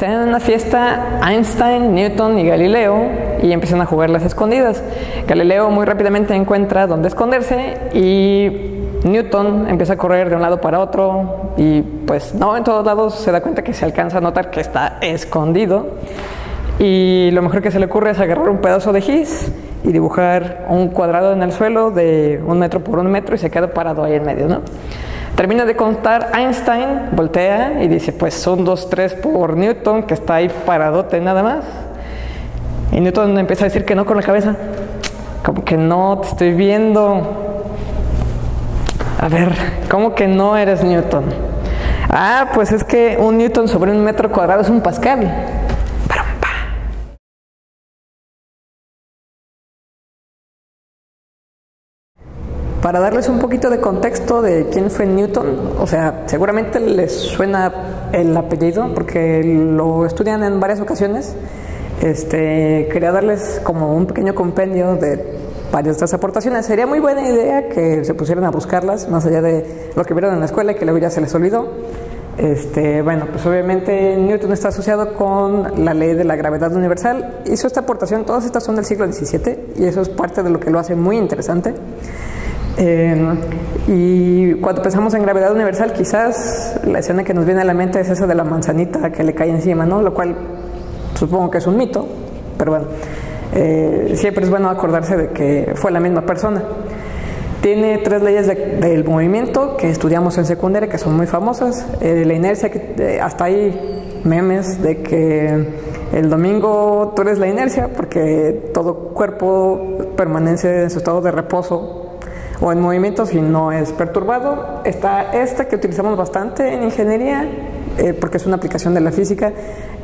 están en una fiesta Einstein, Newton y Galileo y empiezan a jugar las escondidas. Galileo muy rápidamente encuentra dónde esconderse y Newton empieza a correr de un lado para otro y pues no en todos lados se da cuenta que se alcanza a notar que está escondido y lo mejor que se le ocurre es agarrar un pedazo de gis y dibujar un cuadrado en el suelo de 1 metro por 1 metro y se queda parado ahí en medio, ¿no? Termina de contar Einstein, voltea y dice pues son 2, 3 por Newton, que está ahí paradote nada más. Y Newton empieza a decir que no con la cabeza, como que no, te estoy viendo. A ver, ¿cómo que no eres Newton? Ah, pues es que un Newton sobre 1 metro cuadrado es un Pascal. Para darles un poquito de contexto de quién fue Newton, o sea, seguramente les suena el apellido porque lo estudian en varias ocasiones. Quería darles como un pequeño compendio de varias de las aportaciones. Sería muy buena idea que se pusieran a buscarlas, más allá de lo que vieron en la escuela y que luego ya se les olvidó. Bueno, pues obviamente Newton está asociado con la ley de la gravedad universal. Hizo esta aportación, todas estas son del siglo XVII y eso es parte de lo que lo hace muy interesante. Y cuando pensamos en gravedad universal, quizás la escena que nos viene a la mente es esa de la manzanita que le cae encima, ¿no? Lo cual supongo que es un mito, pero bueno, siempre es bueno acordarse de que fue la misma persona. Tiene 3 leyes del movimiento que estudiamos en secundaria, que son muy famosas. La inercia, que hasta hay memes de que el domingo tú eres la inercia porque todo cuerpo permanece en su estado de reposo o en movimiento si no es perturbado. Está esta que utilizamos bastante en ingeniería porque es una aplicación de la física,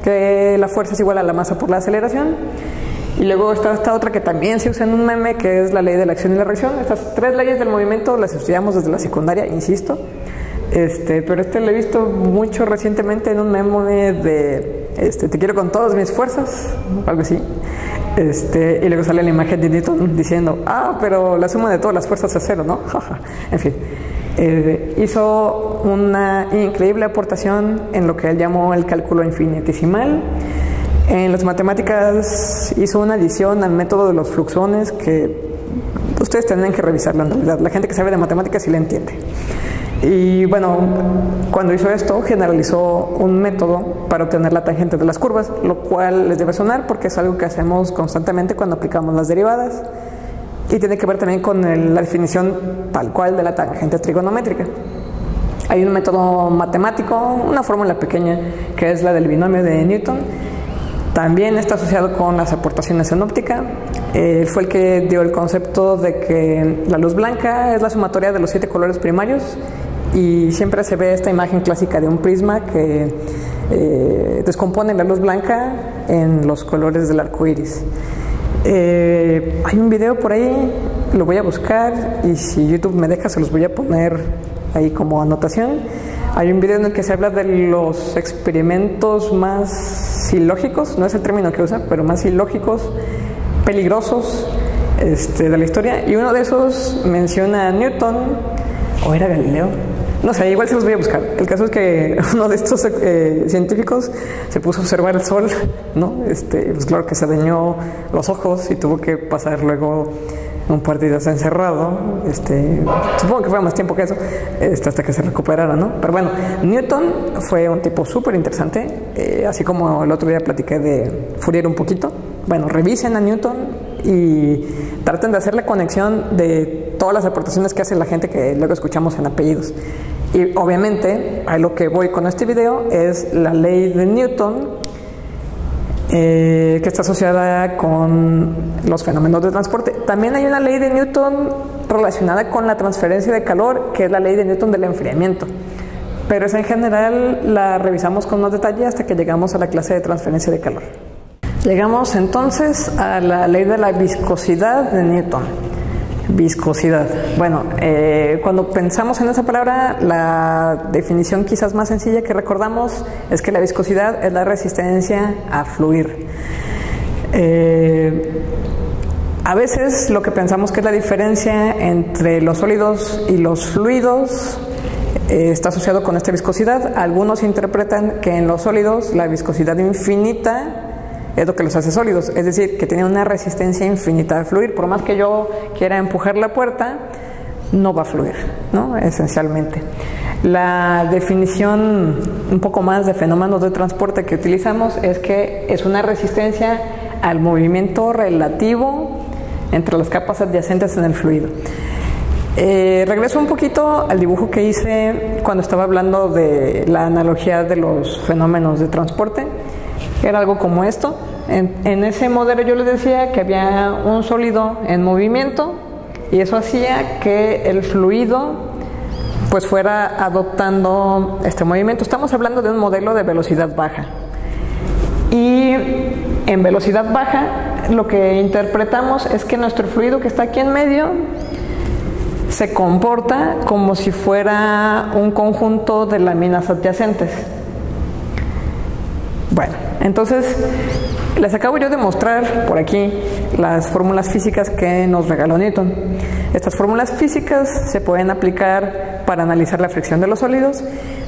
que la fuerza es igual a la masa por la aceleración. Y luego está esta otra que también se usa en un meme, que es la ley de la acción y la reacción. Estas 3 leyes del movimiento las estudiamos desde la secundaria, insisto. Pero lo he visto mucho recientemente en un meme de te quiero con todas mis fuerzas, algo así. Y luego sale la imagen de Newton diciendo, pero la suma de todas las fuerzas es 0, ¿no? En fin, hizo una increíble aportación en lo que él llamó el cálculo infinitesimal. En las matemáticas hizo una adición al método de los fluxones que ustedes tendrán que revisarlo en realidad. La gente que sabe de matemáticas sí la entiende. Y bueno, cuando hizo esto, generalizó un método para obtener la tangente de las curvas, lo cual les debe sonar porque es algo que hacemos constantemente cuando aplicamos las derivadas y tiene que ver también con la definición tal cual de la tangente trigonométrica. Hay un método matemático, una fórmula pequeña, que es la del binomio de Newton. También está asociado con las aportaciones en óptica. Fue el que dio el concepto de que la luz blanca es la sumatoria de los 7 colores primarios y siempre se ve esta imagen clásica de un prisma que descompone la luz blanca en los colores del arco iris. Hay un video por ahí, lo voy a buscar y si YouTube me deja se los voy a poner ahí como anotación. Hay un video en el que se habla de los experimentos más ilógicos, no es el término que usa, pero más ilógicos, peligrosos de la historia, y uno de esos menciona a Newton, o era Galileo, no sé, igual se los voy a buscar. El caso es que uno de estos científicos se puso a observar el sol, ¿no? Pues claro que se dañó los ojos y tuvo que pasar luego un par de días encerrado, supongo que fue más tiempo que eso, hasta que se recuperara, ¿no? Pero bueno, Newton fue un tipo súper interesante, así como el otro día platiqué de Fourier un poquito. Bueno, revisen a Newton y traten de hacer la conexión de todas las aportaciones que hace la gente que luego escuchamos en apellidos. Y obviamente, a lo que voy con este video es la ley de Newton, que está asociada con los fenómenos de transporte. También hay una ley de Newton relacionada con la transferencia de calor, que es la ley de Newton del enfriamiento, pero esa en general la revisamos con más detalle hasta que llegamos a la clase de transferencia de calor. Llegamos entonces a la ley de la viscosidad de Newton. Viscosidad. Bueno, cuando pensamos en esa palabra, la definición quizás más sencilla que recordamos es que la viscosidad es la resistencia a fluir. A veces lo que pensamos que es la diferencia entre los sólidos y los fluidos está asociado con esta viscosidad. Algunos interpretan que en los sólidos la viscosidad infinita es lo que los hace sólidos, es decir, que tiene una resistencia infinita de fluir. Por más que yo quiera empujar la puerta, no va a fluir, ¿no? Esencialmente. La definición un poco más de fenómenos de transporte que utilizamos es que es una resistencia al movimiento relativo entre las capas adyacentes en el fluido. Regreso un poquito al dibujo que hice cuando estaba hablando de la analogía de los fenómenos de transporte. Era algo como esto. En ese modelo yo les decía que había un sólido en movimiento y eso hacía que el fluido pues fuera adoptando este movimiento. Estamos hablando de un modelo de velocidad baja. Y en velocidad baja lo que interpretamos es que nuestro fluido que está aquí en medio se comporta como si fuera un conjunto de láminas adyacentes. Bueno, entonces les acabo yo de mostrar por aquí las fórmulas físicas que nos regaló Newton. Estas fórmulas físicas se pueden aplicar para analizar la fricción de los sólidos.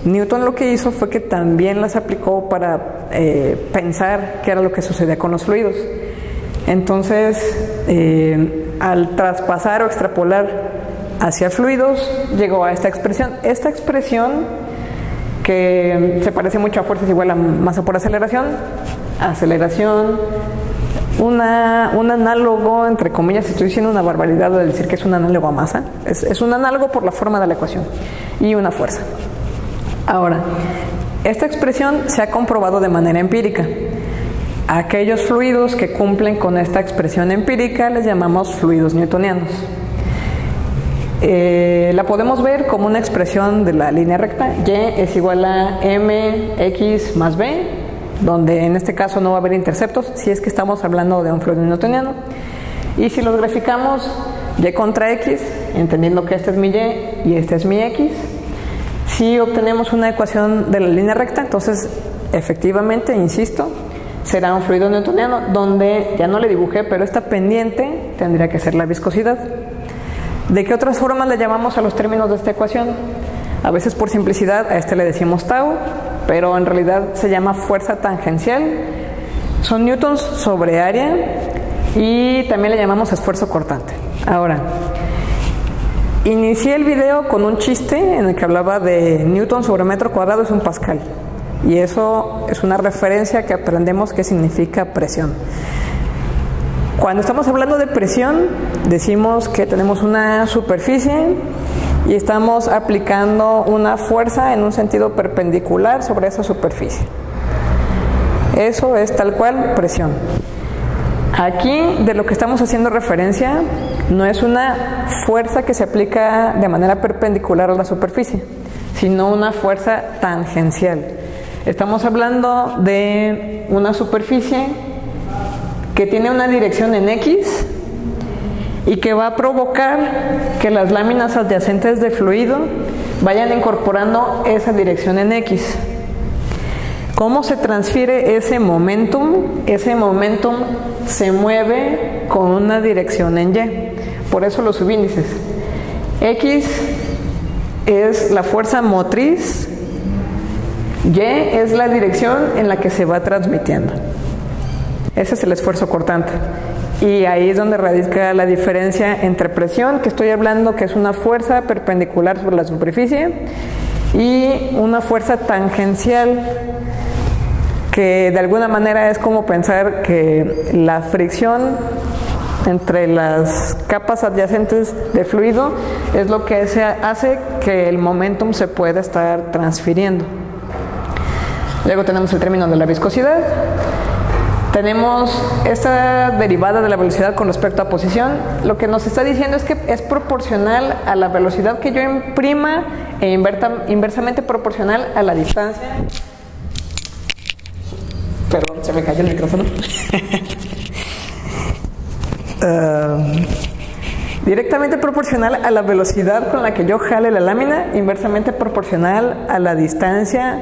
Newton lo que hizo fue que también las aplicó para pensar qué era lo que sucedía con los fluidos. Entonces, al traspasar o extrapolar hacia fluidos, llegó a esta expresión. Esta expresión, que se parece mucho a fuerzas igual a masa por aceleración, un análogo, entre comillas, estoy diciendo una barbaridad de decir que es un análogo a masa, es un análogo por la forma de la ecuación, y una fuerza. Ahora, esta expresión se ha comprobado de manera empírica. Aquellos fluidos que cumplen con esta expresión empírica les llamamos fluidos newtonianos. La podemos ver como una expresión de la línea recta. Y es igual a mx más b, donde en este caso no va a haber interceptos si es que estamos hablando de un fluido newtoniano. Y si los graficamos y contra x, entendiendo que este es mi y y este es mi x, si obtenemos una ecuación de la línea recta, entonces efectivamente, insisto, será un fluido newtoniano, donde ya no le dibujé, pero esta pendiente tendría que ser la viscosidad. ¿De qué otras formas le llamamos a los términos de esta ecuación? A veces por simplicidad a este le decimos tau, pero en realidad se llama fuerza tangencial. Son newtons sobre área y también le llamamos esfuerzo cortante. Ahora, inicié el video con un chiste en el que hablaba de newton sobre metro cuadrado es un pascal. Y eso es una referencia que aprendemos que significa presión. Cuando estamos hablando de presión, decimos que tenemos una superficie y estamos aplicando una fuerza en un sentido perpendicular sobre esa superficie. Eso es tal cual presión. Aquí de lo que estamos haciendo referencia no es una fuerza que se aplica de manera perpendicular a la superficie, sino una fuerza tangencial. Estamos hablando de una superficie que tiene una dirección en X y que va a provocar que las láminas adyacentes de fluido vayan incorporando esa dirección en X. ¿Cómo se transfiere ese momentum? Ese momentum se mueve con una dirección en Y. Por eso los subíndices. X es la fuerza motriz, Y es la dirección en la que se va transmitiendo. Ese es el esfuerzo cortante. Y ahí es donde radica la diferencia entre presión, que estoy hablando que es una fuerza perpendicular sobre la superficie, y una fuerza tangencial, que de alguna manera es como pensar que la fricción entre las capas adyacentes de fluido es lo que hace que el momentum se pueda estar transfiriendo. Luego tenemos el término de la viscosidad. Tenemos esta derivada de la velocidad con respecto a posición. Lo que nos está diciendo es que es proporcional a la velocidad que yo imprima e inversamente proporcional a la distancia. Perdón, se me cayó el micrófono. Directamente proporcional a la velocidad con la que yo jale la lámina, inversamente proporcional a la distancia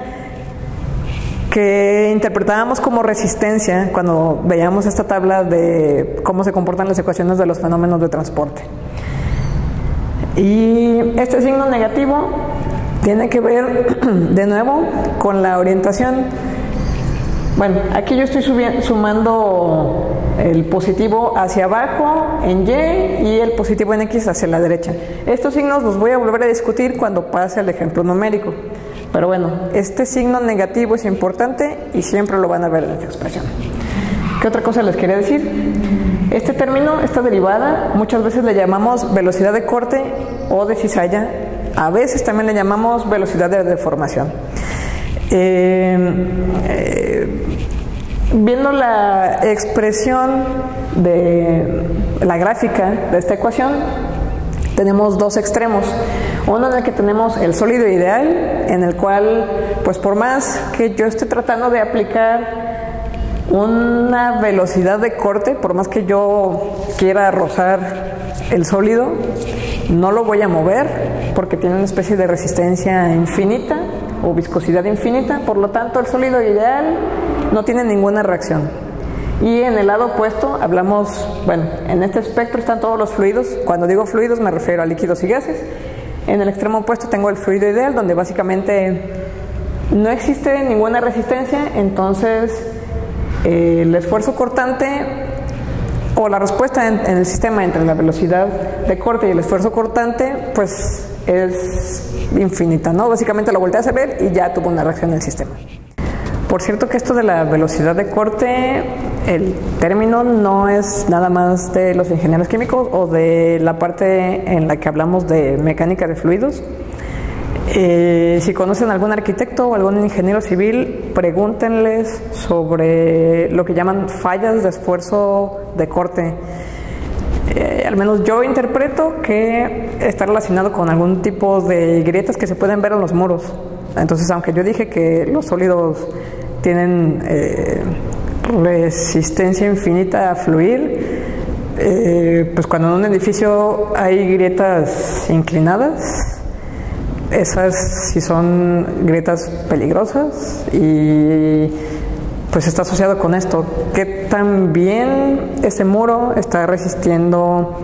que interpretábamos como resistencia cuando veíamos esta tabla de cómo se comportan las ecuaciones de los fenómenos de transporte. Y este signo negativo tiene que ver de nuevo con la orientación. Bueno, aquí yo estoy sumando el positivo hacia abajo en Y y el positivo en X hacia la derecha. Estos signos los voy a volver a discutir cuando pase el ejemplo numérico. Pero bueno, este signo negativo es importante y siempre lo van a ver en esta expresión. ¿Qué otra cosa les quería decir? Este término, esta derivada, muchas veces le llamamos velocidad de corte o de cizalla. A veces también le llamamos velocidad de deformación. Viendo la expresión de la gráfica de esta ecuación, tenemos dos extremos. Uno en el que tenemos el sólido ideal, en el cual, pues por más que yo esté tratando de aplicar una velocidad de corte, por más que yo quiera rozar el sólido, no lo voy a mover porque tiene una especie de resistencia infinita o viscosidad infinita. Por lo tanto, el sólido ideal no tiene ninguna reacción. Y en el lado opuesto hablamos, bueno, en este espectro están todos los fluidos. Cuando digo fluidos me refiero a líquidos y gases. En el extremo opuesto tengo el fluido ideal, donde básicamente no existe ninguna resistencia. Entonces el esfuerzo cortante o la respuesta en el sistema entre la velocidad de corte y el esfuerzo cortante, pues es infinita, ¿no? Básicamente lo volteas a ver y ya tuvo una reacción en el sistema. Por cierto que esto de la velocidad de corte, el término no es nada más de los ingenieros químicos o de la parte en la que hablamos de mecánica de fluidos. Si conocen algún arquitecto o algún ingeniero civil, pregúntenles sobre lo que llaman fallas de esfuerzo de corte. Al menos yo interpreto que está relacionado con algún tipo de grietas que se pueden ver en los muros. Entonces, aunque yo dije que los sólidos tienen resistencia infinita a fluir, pues cuando en un edificio hay grietas inclinadas, esas sí son grietas peligrosas y pues está asociado con esto, que también ese muro está resistiendo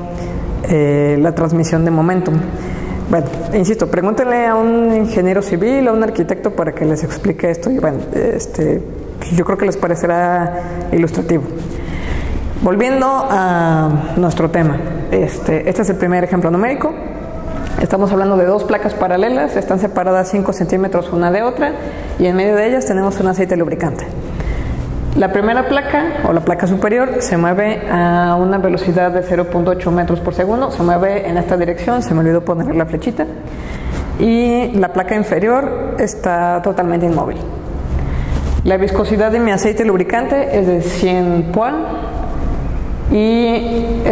la transmisión de momentum. Bueno, insisto, pregúntenle a un ingeniero civil o a un arquitecto para que les explique esto y bueno, yo creo que les parecerá ilustrativo. Volviendo a nuestro tema, este es el primer ejemplo numérico. Estamos hablando de dos placas paralelas, están separadas 5 centímetros una de otra y en medio de ellas tenemos un aceite lubricante. La primera placa, o la placa superior, se mueve a una velocidad de 0.8 metros por segundo, se mueve en esta dirección, se me olvidó ponerle la flechita, y la placa inferior está totalmente inmóvil. La viscosidad de mi aceite lubricante es de 100 POA, y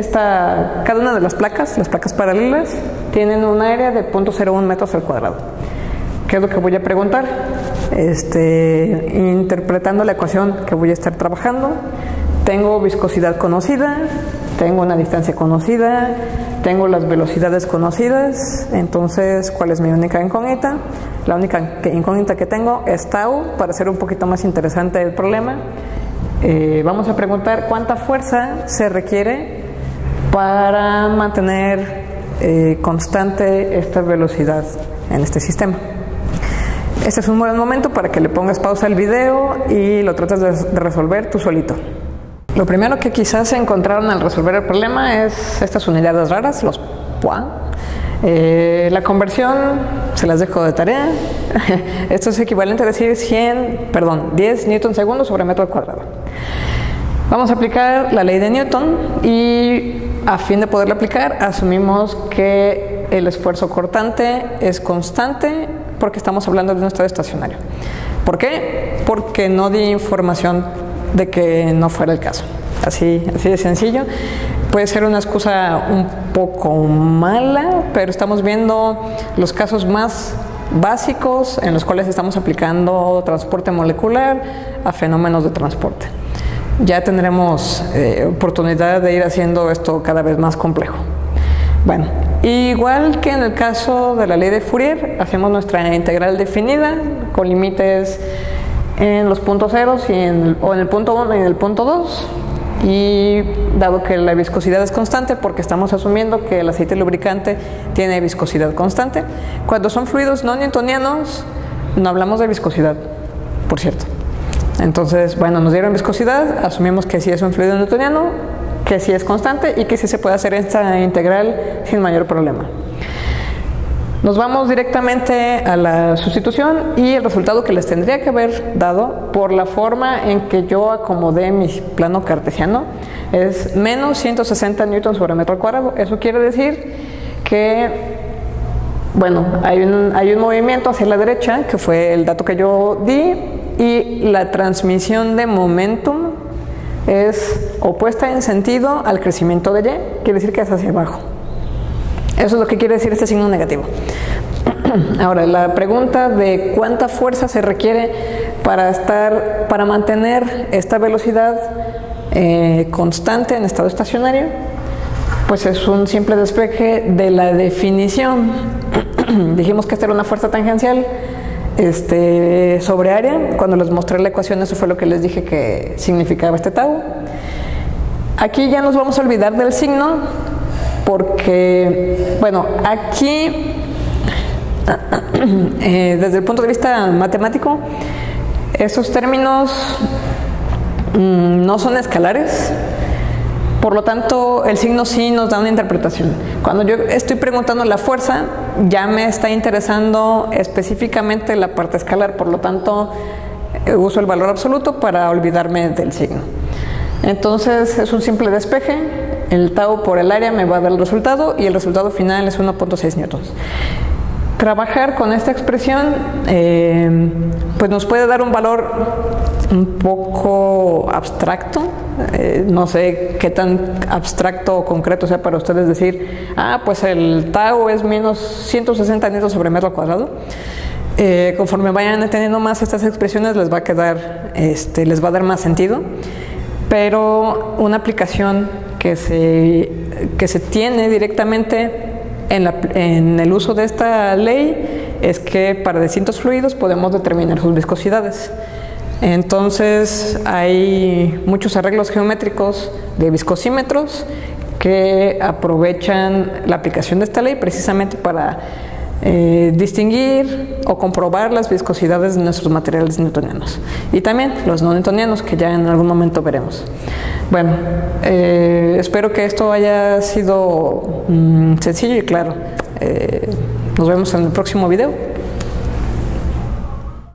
cada una de las placas paralelas, tienen un área de 0.01 metros al cuadrado. ¿Qué es lo que voy a preguntar? Interpretando la ecuación que voy a estar trabajando, tengo viscosidad conocida, tengo una distancia conocida, tengo las velocidades conocidas. Entonces, ¿cuál es mi única incógnita? La única incógnita que tengo es tau. Para hacer un poquito más interesante el problema, vamos a preguntar cuánta fuerza se requiere para mantener constante esta velocidad en este sistema. Este es un buen momento para que le pongas pausa al video y lo trates de resolver tú solito. Lo primero que quizás se encontraron al resolver el problema es estas unidades raras, los POA. La conversión se las dejo de tarea. Esto es equivalente a decir 10 newton segundos sobre metro cuadrado. Vamos a aplicar la ley de Newton y a fin de poderla aplicar asumimos que el esfuerzo cortante es constante porque estamos hablando de un estado estacionario. ¿Por qué? Porque no di información de que no fuera el caso. Así de sencillo. Puede ser una excusa un poco mala, pero estamos viendo los casos más básicos en los cuales estamos aplicando transporte molecular a fenómenos de transporte. Ya tendremos oportunidad de ir haciendo esto cada vez más complejo. Bueno, igual que en el caso de la ley de Fourier, hacemos nuestra integral definida con límites en los puntos ceros o en el punto 1 y en el punto 2. Y dado que la viscosidad es constante, porque estamos asumiendo que el aceite lubricante tiene viscosidad constante, cuando son fluidos no newtonianos no hablamos de viscosidad, por cierto. Entonces, bueno, nos dieron viscosidad, asumimos que sí es un fluido newtoniano, que sí es constante y que sí se puede hacer esta integral sin mayor problema. Nos vamos directamente a la sustitución y el resultado que les tendría que haber dado por la forma en que yo acomodé mi plano cartesiano es menos 160 newtons sobre metro al cuadrado. Eso quiere decir que, bueno, hay un movimiento hacia la derecha, que fue el dato que yo di, y la transmisión de momentum es opuesta en sentido al crecimiento de y, quiere decir que es hacia abajo. Eso es lo que quiere decir este signo negativo. Ahora, la pregunta de cuánta fuerza se requiere para mantener esta velocidad constante en estado estacionario, pues es un simple despeje de la definición. Dijimos que esta era una fuerza tangencial sobre área. Cuando les mostré la ecuación, eso fue lo que les dije que significaba este tau. Aquí ya nos vamos a olvidar del signo, porque, bueno, aquí, desde el punto de vista matemático, esos términos no son escalares, por lo tanto, el signo sí nos da una interpretación. Cuando yo estoy preguntando la fuerza, ya me está interesando específicamente la parte escalar, por lo tanto, uso el valor absoluto para olvidarme del signo. Entonces, es un simple despeje. El tau por el área me va a dar el resultado y el resultado final es 1.6 newtons. Trabajar con esta expresión pues nos puede dar un valor un poco abstracto. No sé qué tan abstracto o concreto sea para ustedes decir, pues el tau es menos 160 newtons sobre metro cuadrado. Conforme vayan entendiendo más estas expresiones les va a quedar, les va a dar más sentido. Pero una aplicación que se tiene directamente en el uso de esta ley es que para distintos fluidos podemos determinar sus viscosidades. Entonces hay muchos arreglos geométricos de viscosímetros que aprovechan la aplicación de esta ley precisamente para distinguir o comprobar las viscosidades de nuestros materiales newtonianos y también los no newtonianos, que ya en algún momento veremos. Bueno, espero que esto haya sido sencillo y claro. Nos vemos en el próximo video.